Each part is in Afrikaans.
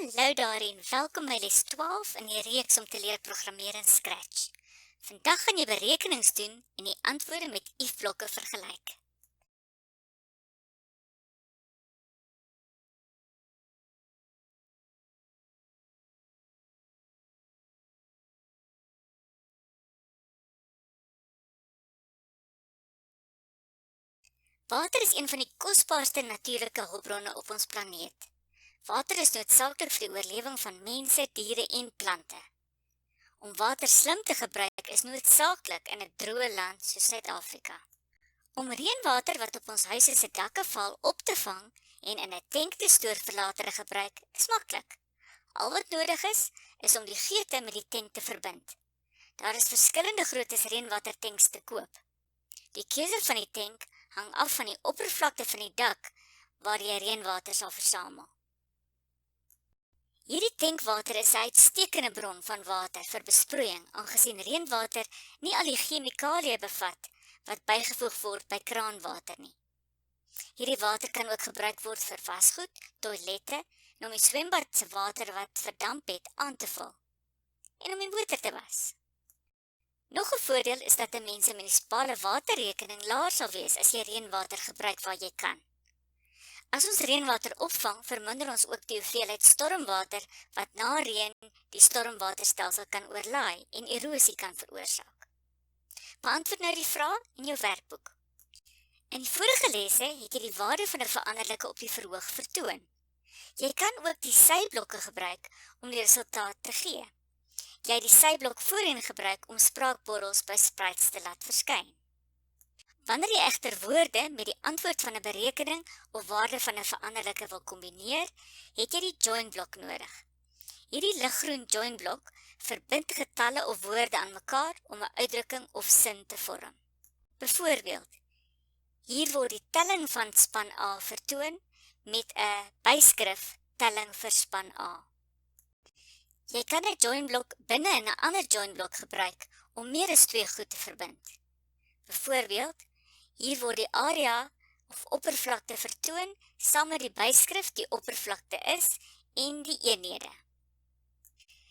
Hallo daar en welkom by les 12 in die reeks om te leer programmeer in Scratch. Vandag gaan jy berekenings doen en die antwoorde met if-blokke vergelyk. Water is een van die kosbaarste natuurlike hulpbronne op ons planeet. Water is noodsaaklik vir die oorlewing van mense, diere en plante. Om water slim te gebruik is noodsaaklik in 'n droë land soos Suid-Afrika. Om reënwater wat op ons huise se dakke val op te vang en in 'n tank te stoor vir latere gebruik is maklik. Al wat nodig is om die geute met die tank te verbind. Daar is verskillende groottes reënwatertanks te koop. Die keuse van die tank hang af van die oppervlakte van die dak waar jy reënwater sal versamel. Hierdie tankwater is 'n uitstekende bron van water vir besproeiing, aangesien reënwater nie al die chemikalieë bevat wat bygevoeg word by kraanwater nie. Hierdie water kan ook gebruik word vir wasgoed, toilette en om die swembad se water wat verdamp het aan te vul en om die motor te was. Nog 'n voordeel is dat 'n mens se munisipale waterrekening laer sal wees as jy reënwater gebruik waar jy kan. As ons reënwater opvang, verminder ons ook die hoeveelheid stormwater wat na reën die stormwaterstelsel kan oorlaai en erosie kan veroorsaak. Beantwoord nou die vraag in jou werkboek. In die vorige lesse het jy die waarde van 'n veranderlike op die verhoog vertoon. Jy kan ook die syblokke gebruik om die resultaat te gee. Jy het die syblok voorheen gebruik om spraakborrels by sprites te laat verskyn. Wanneer jy egter woorde met die antwoord van 'n berekening of waarde van 'n veranderlike wil kombineer, het jy die join blok nodig. Hierdie liggroen join blok verbind getalle of woorde aan mekaar om 'n uitdrukking of sin te vorm. Byvoorbeeld, hier word die telling van span A vertoon met 'n byskrif telling vir span A. Jy kan 'n join blok binne in 'n ander join blok gebruik om meer as twee goed te verbind. Byvoorbeeld, hier word die area of oppervlakte vertoon saam met die byskrif die oppervlakte is en die eenhede.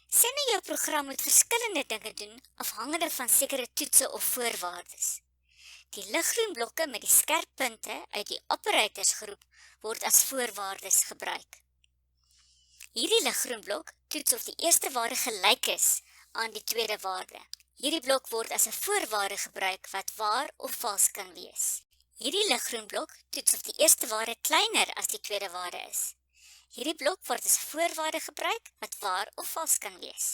Sê nou jou program moet verskillende dinge doen afhangende van sekere toetse of voorwaardes. Die liggroen blokke met die skerp punte uit die operatorsgroep word as voorwaardes gebruik. Hierdie liggroen blok toets of die eerste waarde gelyk is aan die tweede waarde. Hierdie blok word as 'n voorwaarde gebruik wat waar of vals kan wees. Hierdie liggroen blok toets of die eerste waarde kleiner as die tweede waarde is. Hierdie blok word as 'n voorwaarde gebruik wat waar of vals kan wees.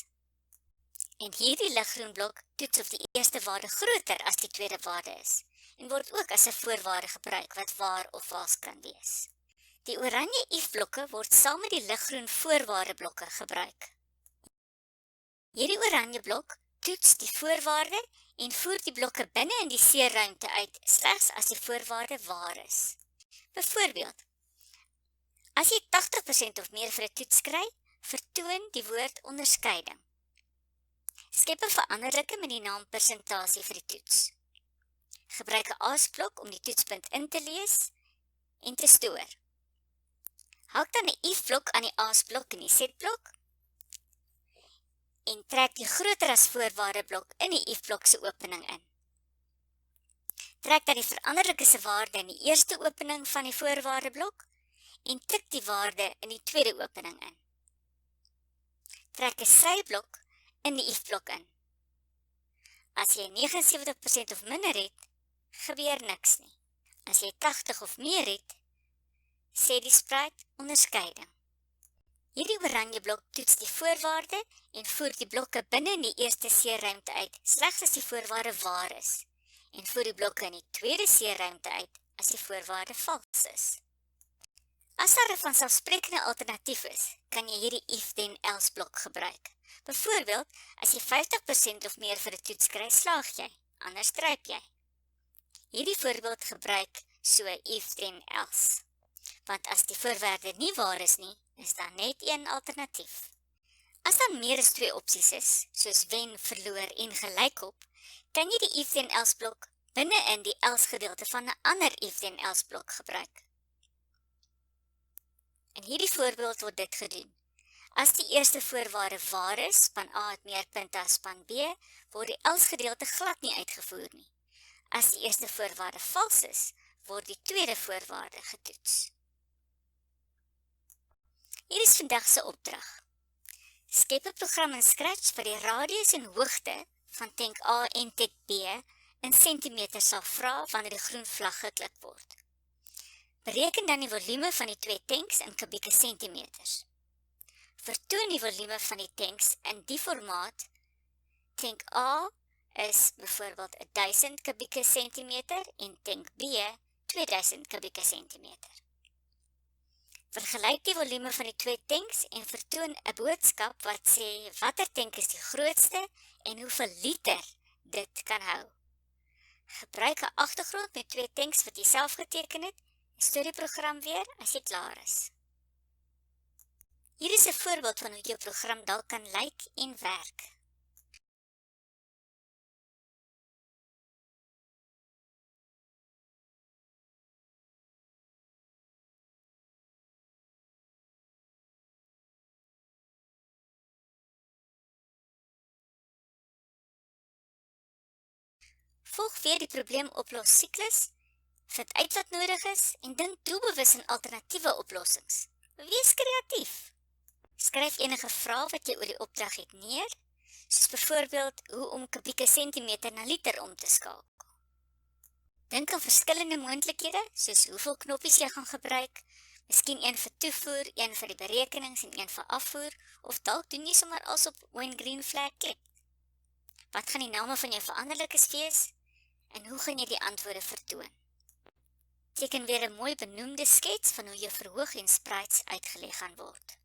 En hierdie liggroen blok toets of die eerste waarde groter as die tweede waarde is en word ook as 'n voorwaarde gebruik wat waar of vals kan wees. Die oranje if-blokke word saam met die liggroen voorwaardeblokke gebruik. Hierdie oranje blok toets die voorwaarde en voer die blokke binne in die C-ruimte uit slegs as die voorwaarde waar is. Byvoorbeeld, as jy 80% of meer vir 'n toets kry, vertoon die woord onderskeiding. Skep 'n veranderlike met die naam persentasie vir die toets. Gebruik 'n asblok om die toetspunt in te lees en te stoor. Haak dan 'n if-blok aan die asblok en die set-blok en trek die groter as voorwaardeblok in die if-blok se opening in. Trek dan die veranderlike se waarde in die eerste opening van die voorwaardeblok en tik die waarde in die tweede opening in. Trek 'n syblok in die if-blok in. As jy 79% of minder het, gebeur niks nie. As jy 80 of meer het, sê die sprite onderskeiding. Hierdie oranje blok toets die voorwaarde en voer die blokke binne in die eerste C-ruimte uit slegs as die voorwaarde waar is en voer die blokke in die tweede C-ruimte uit as die voorwaarde vals is. As daar 'n vanselfsprekende alternatief is, kan jy hierdie if-then-else blok gebruik. Byvoorbeeld, as jy 50% of meer vir 'n toets kry, slaag jy, anders stryp jy. Hierdie voorbeeld gebruik so if-then-else. Want as die voorwaarde nie waar is nie, is daar net een alternatief. As daar meer as twee opsies is, soos wen, verloor en gelykop, kan jy die if-then-else blok binne in die else gedeelte van 'n ander if-then-else blok gebruik. In hierdie voorbeeld word dit gedoen. As die eerste voorwaarde waar is, span A het meer punte as span B, word die else gedeelte glad nie uitgevoer nie. As die eerste voorwaarde vals is, word die tweede voorwaarde getoets. Hier is vandag se opdrag. Skep 'n program in Scratch wat die radius en hoogte van tank A en tank B in sentimeter sal vra wanneer die groen vlag geklik word. Bereken dan die volume van die twee tanks in kubieke sentimeters. Vertoon die volume van die tanks in die formaat. Tank A is byvoorbeeld 1000 kubieke sentimeter en tank B 2000 kubieke sentimeter. Vergelyk die volume van die twee tanks en vertoon 'n boodskap wat sê watter tank is die grootste en hoeveel liter dit kan hou. Gebruik 'n agtergrond met twee tanks wat jy self geteken het en stuur die program weer as jy klaar is. Hier is 'n voorbeeld van hoe jou program dalk kan lyk en werk. Volg weer die probleemoplos siklus, vind uit wat nodig is en dink doelbewus aan alternatiewe oplossings. Wees kreatief. Skryf enige vrae wat jy oor die opdrag het neer, soos byvoorbeeld hoe om kubieke sentimeter na liter om te skakel. Dink aan verskillende moontlikhede, soos hoeveel knoppies jy gaan gebruik, miskien een vir toevoer, een vir die berekenings en een vir afvoer, of dalk doen jy sommer als op when green flag klik. Wat gaan die name van jou veranderlikes wees, en hoe gaan jy die antwoorde vertoon? Teken weer 'n mooi benoemde skets van hoe jou verhoog en sprites uitgeleg gaan word.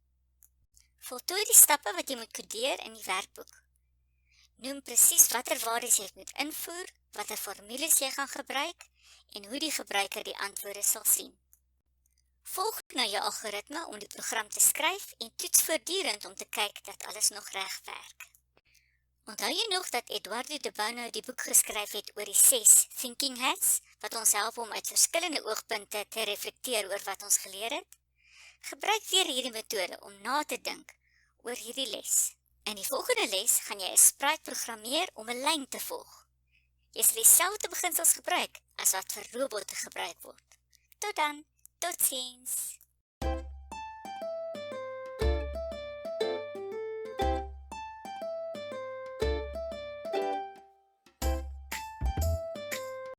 Voltooi die stappe wat jy moet kodeer in die werkboek. Noem presies watter waardes jy moet invoer, watter formules jy gaan gebruik, en hoe die gebruiker die antwoorde sal sien. Volg nou jou algoritme om die program te skryf en toets voortdurend om te kyk dat alles nog reg werk. Onthou jy nog dat Eduardo de Bono die boek geskryf het oor die 6 thinking hats, wat ons help om uit verskillende oogpunte te reflekteer oor wat ons geleer het? Gebruik weer hierdie metode om na te dink oor hierdie les. In die volgende les gaan jy 'n sprite programmeer om 'n lyn te volg. Jy sal dieselfde beginsels gebruik as wat vir robotte gebruik word. Tot dan, totsiens!